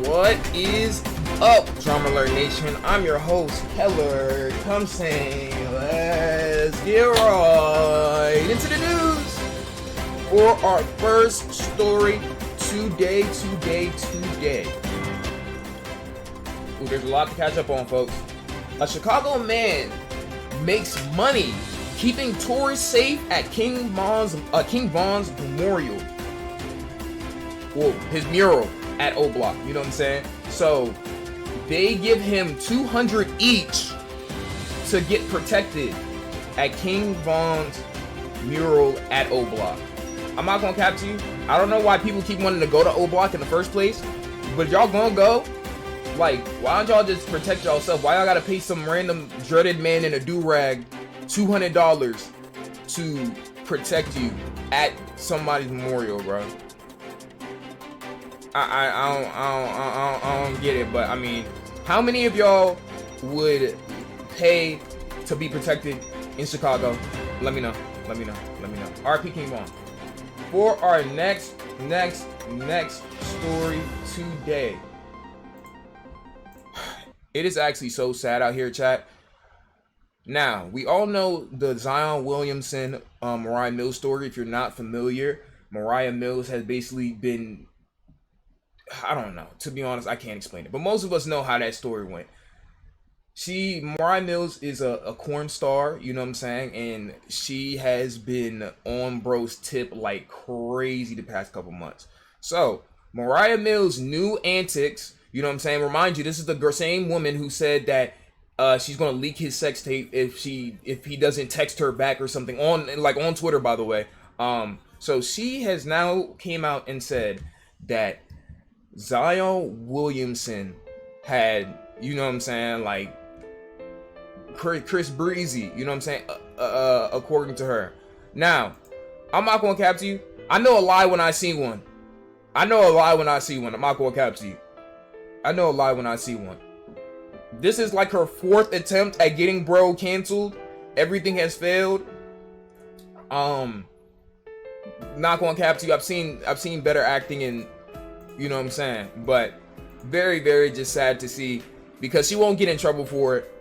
What is up, Drama Alert Nation? I'm your host, Keller. Come sing. Let's get right into the news for our first story today. Ooh, there's a lot to catch up on, folks. A Chicago man makes money keeping tourists safe at King Von's memorial. Well, his mural at O Block, you know what I'm saying? So they give him $200 each to get protected at King Von's mural at O Block. I'm not gonna cap to you. I don't know why people keep wanting to go to O Block in the first place, but if y'all gonna go, like, why don't y'all just protect yourself? Why y'all gotta pay some random dreaded man in a do-rag $200 to protect you at somebody's memorial, bro? I don't get it, but I mean, how many of y'all would pay to be protected in Chicago? Let me know. RP King Von. For our next story today. It is actually so sad out here, chat. Now, we all know the Zion Williamson, Mariah Mills story. If you're not familiar, Mariah Mills has basically been, I don't know. To be honest, I can't explain it. But most of us know how that story went. Mariah Mills is a corn star, you know what I'm saying? And she has been on bro's tip like crazy the past couple months. So, Mariah Mills' new antics, you know what I'm saying? Remind you, this is the same woman who said that she's gonna leak his sex tape if he doesn't text her back or something on Twitter, by the way. So she has now came out and said that Zion Williamson had, you know what I'm saying, like Chris Breezy, you know what I'm saying, according to her. Now, I'm not gonna cap to you. I know a lie when I see one. I'm not gonna cap to you. I know a lie when I see one. This is like her fourth attempt at getting bro canceled. Everything has failed. Not gonna cap to you. I've seen better acting, and you know what I'm saying. But very, very just sad to see, because she won't get in trouble for it,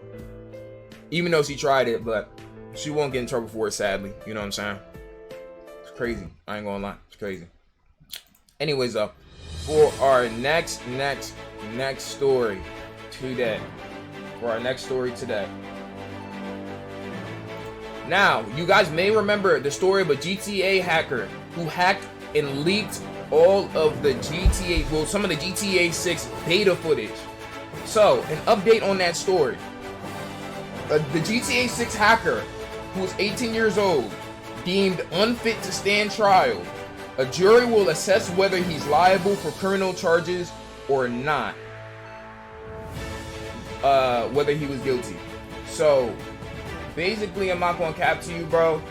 even though she tried it. But she won't get in trouble for it, sadly. You know what I'm saying? It's crazy. I ain't gonna lie. It's crazy. Anyways, though, for our next story today. Now, you guys may remember the story of a GTA hacker who hacked and leaked all of the some of the GTA 6 beta footage. So, an update on that story. The GTA 6 hacker, who was 18 years old, deemed unfit to stand trial. A jury will assess whether he's liable for criminal charges or not. Whether he was guilty. So, basically, I'm not going to cap to you, bro.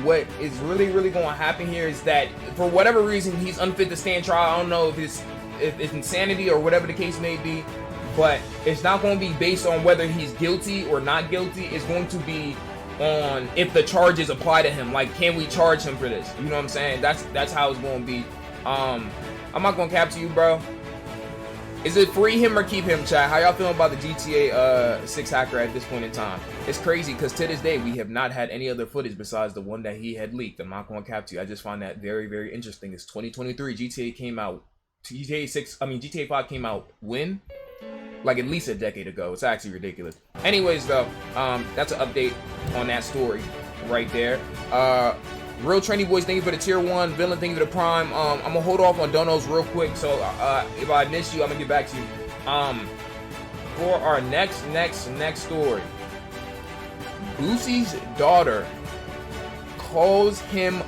What is really going to happen here is that, for whatever reason, he's unfit to stand trial. I don't know if it's insanity or whatever the case may be, but it's not going to be based on whether he's guilty or not guilty. It's going to be on if the charges apply to him. Like, can we charge him for this? You know what I'm saying? That's how it's going to be. I'm not going to cap to you, bro. Is it free him or keep him, chat? How y'all feeling about the GTA 6 hacker at this point in time? It's crazy, because to this day, we have not had any other footage besides the one that he had leaked. I'm not going to cap to you. I just find that very, very interesting. It's 2023. GTA 5 came out when? Like, at least a decade ago. It's actually ridiculous. Anyways, though, that's an update on that story right there. Real Trendy Boys, thank you for the tier 1. Villain, thank you for the prime. I'm gonna hold off on donos real quick, so if I miss you, I'm gonna get back to you. For our next story, Boosie's daughter calls him.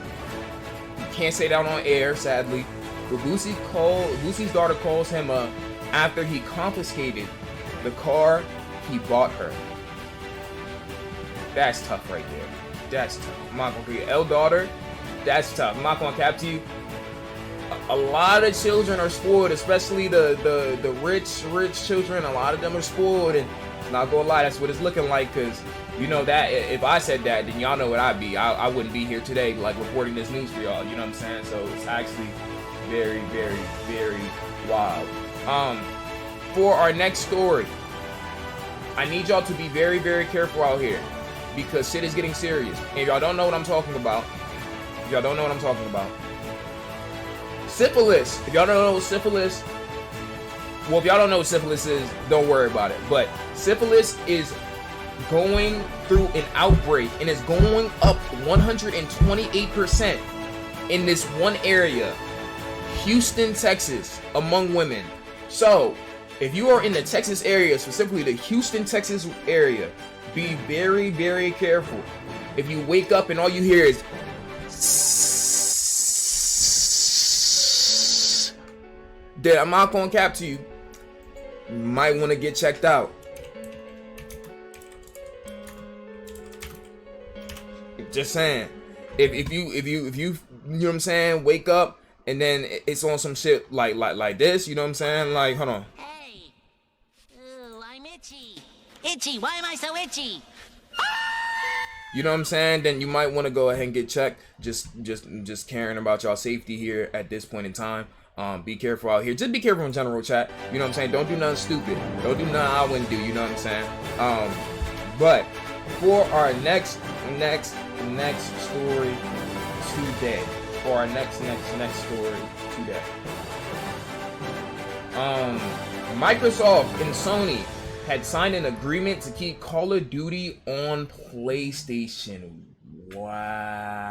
You can't say that on air, sadly. But Boosie's daughter calls him after he confiscated the car he bought her. That's tough right there. That's tough. I'm not gonna forget. daughter, that's tough. I'm not gonna cap to you. A lot of children are spoiled, especially the rich children. A lot of them are spoiled, and not gonna lie, that's what it's looking like. Cause you know that if I said that, then y'all know what I'd be. I wouldn't be here today, like reporting this news for y'all. You know what I'm saying? So it's actually very, very, very wild. For our next story, I need y'all to be very, very careful out here because shit is getting serious. And if y'all don't know what I'm talking about, syphilis. If y'all don't know what syphilis, well, if y'all don't know what syphilis is, don't worry about it. But syphilis is going through an outbreak and is going up 128% in this one area, Houston, Texas, among women. So, if you are in the Texas area, specifically the Houston, Texas area, be very, very careful. If you wake up and all you hear is then I'm not gonna cap to you. You might want to get checked out. Just saying. If you you know what I'm saying, wake up and then it's on some shit like this, you know what I'm saying? Like, hold on. Hey. Ooh, I'm itchy. Itchy, why am I so itchy? You know what I'm saying? Then you might want to go ahead and get checked. Just caring about y'all safety here at this point in time. Be careful out here. Just be careful in general, chat. You know what I'm saying? Don't do nothing stupid. Don't do nothing I wouldn't do. You know what I'm saying? But for our next story today. For our next story today. Microsoft and Sony had signed an agreement to keep Call of Duty on PlayStation. Wow.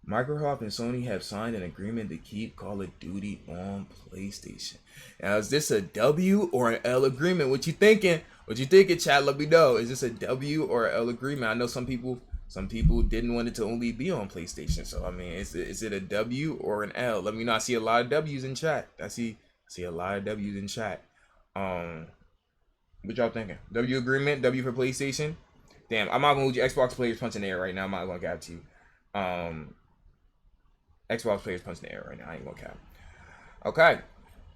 Microsoft and Sony have signed an agreement to keep Call of Duty on PlayStation. Now, is this a W or an L agreement? What you thinking? What you thinking, chat? Let me know. Is this a W or an L agreement? I know some people didn't want it to only be on PlayStation. So, I mean, is it a W or an L? Let me know. I see a lot of W's in chat. I see a lot of W's in chat. What y'all thinking? W agreement? W for PlayStation? Damn, I'm not gonna lose you. Xbox players punching the air right now. I'm not gonna cap to you. Xbox players punching the air right now. I ain't gonna cap. Okay.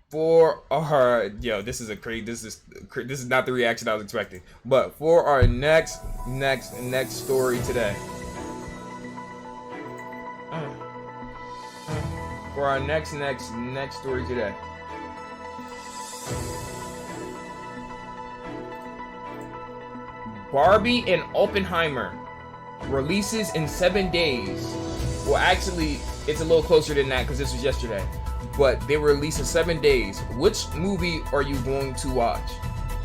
For our this is not the reaction I was expecting. But for our next story today. For our next story today. Barbie and Oppenheimer releases in 7 days. Well, actually, it's a little closer than that because this was yesterday. But they were released in 7 days. Which movie are you going to watch?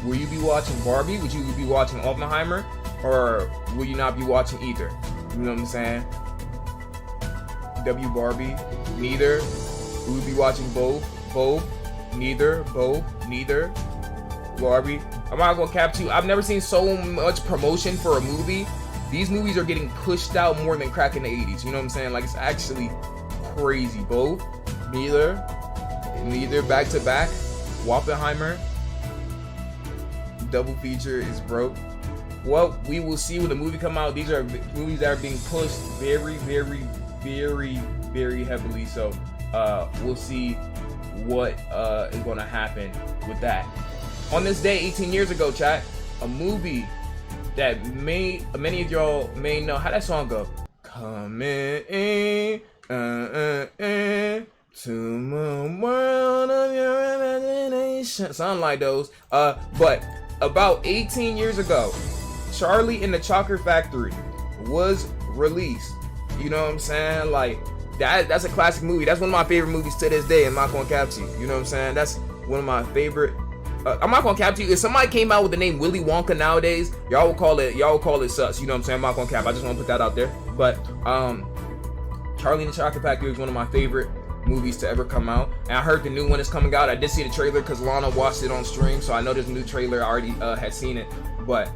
Will you be watching Barbie? Would you be watching Oppenheimer? Or will you not be watching either? You know what I'm saying? W Barbie? Neither. Will you be watching both? Both? Neither. Both? Neither. Barbie? I'm not gonna cap to you. I've never seen so much promotion for a movie. These movies are getting pushed out more than crack in the 80s. You know what I'm saying? Like, it's actually crazy. Both? Neither back to back. Oppenheimer. Double feature is broke. Well, we will see when the movie come out. These are movies that are being pushed very, very, very, very heavily. So we'll see what is going to happen with that. On this day, 18 years ago, chat, a movie that many of y'all may know. How that song go? Coming in. To my world of your imagination. Sound like those. But about 18 years ago, Charlie and the Chocolate Factory was released. You know what I'm saying? Like, that's a classic movie. That's one of my favorite movies to this day. I'm not gonna cap to you. You know what I'm saying? That's one of my favorite. I'm not gonna cap to you. If somebody came out with the name Willy Wonka nowadays, y'all will call it sus. You know what I'm saying? I'm not gonna cap. I just want to put that out there. But Charlie and the Chocolate Factory is one of my favorite movies to ever come out, and I heard the new one is coming out. I did see the trailer because Lana watched it on stream, so I know there's a new trailer. I already had seen it, but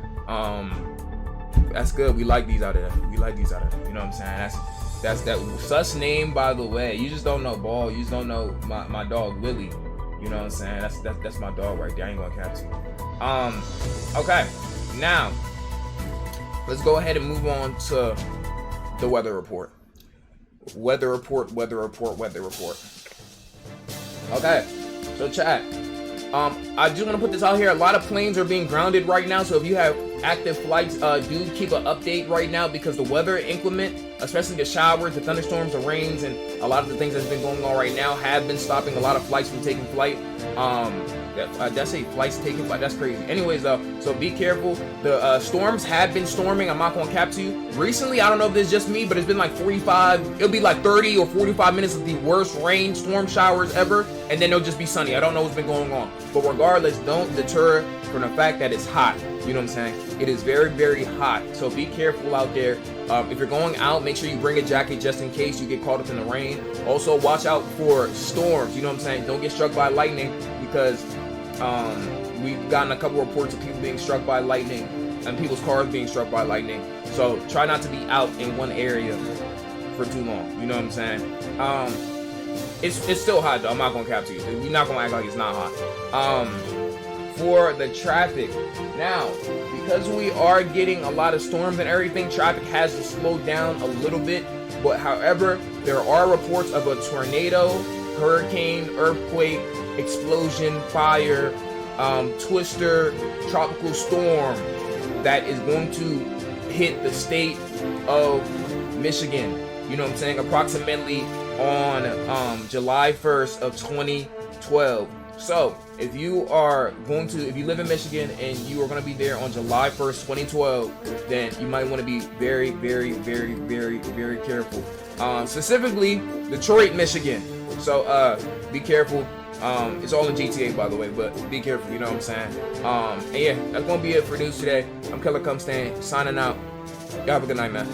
that's good. We like these out of there. You know what I'm saying? That's that sus name, by the way. You just don't know Ball. You just don't know my dog Willie. You know what I'm saying? That's my dog right there. I ain't gonna cap to you. Okay, now let's go ahead and move on to the weather report. Weather report. Okay, so chat. I just want to put this out here. A lot of planes are being grounded right now. So if you have active flights, do keep an update right now because the weather inclement, especially the showers, the thunderstorms, the rains, and a lot of the things that's been going on right now have been stopping a lot of flights from taking flight. That's a flights taking flight. That's crazy. Anyways, so be careful. The storms have been storming. I'm not gonna cap to you. Recently, I don't know if it's just me, but it's been like 45. It'll be like 30 or 45 minutes of the worst rain storm showers ever, and then it'll just be sunny. I don't know what's been going on, but regardless, don't deter from the fact that it's hot. You know what I'm saying? It is very, very hot. So be careful out there. If you're going out, make sure you bring a jacket just in case you get caught up in the rain. Also, watch out for storms. You know what I'm saying? Don't get struck by lightning because we've gotten a couple reports of people being struck by lightning and people's cars being struck by lightning. So try not to be out in one area for too long. You know what I'm saying? It's still hot though. I'm not gonna cap to you. We're not gonna act like it's not hot. For the traffic now, because we are getting a lot of storms and everything, traffic has to slow down a little bit. But however, there are reports of a tornado, hurricane, earthquake, explosion, fire, twister, tropical storm that is going to hit the state of Michigan. You know what I'm saying? Approximately on July 1st of 2012. So if you live in Michigan and you are going to be there on July 1st, 2012, then you might want to be very, very, very, very, very careful. Specifically, Detroit, Michigan. So be careful. It's all in GTA, by the way, but be careful, you know what I'm saying? And yeah, that's gonna be it for news today. I'm Killer Cumstan, signing out. Y'all have a good night, man.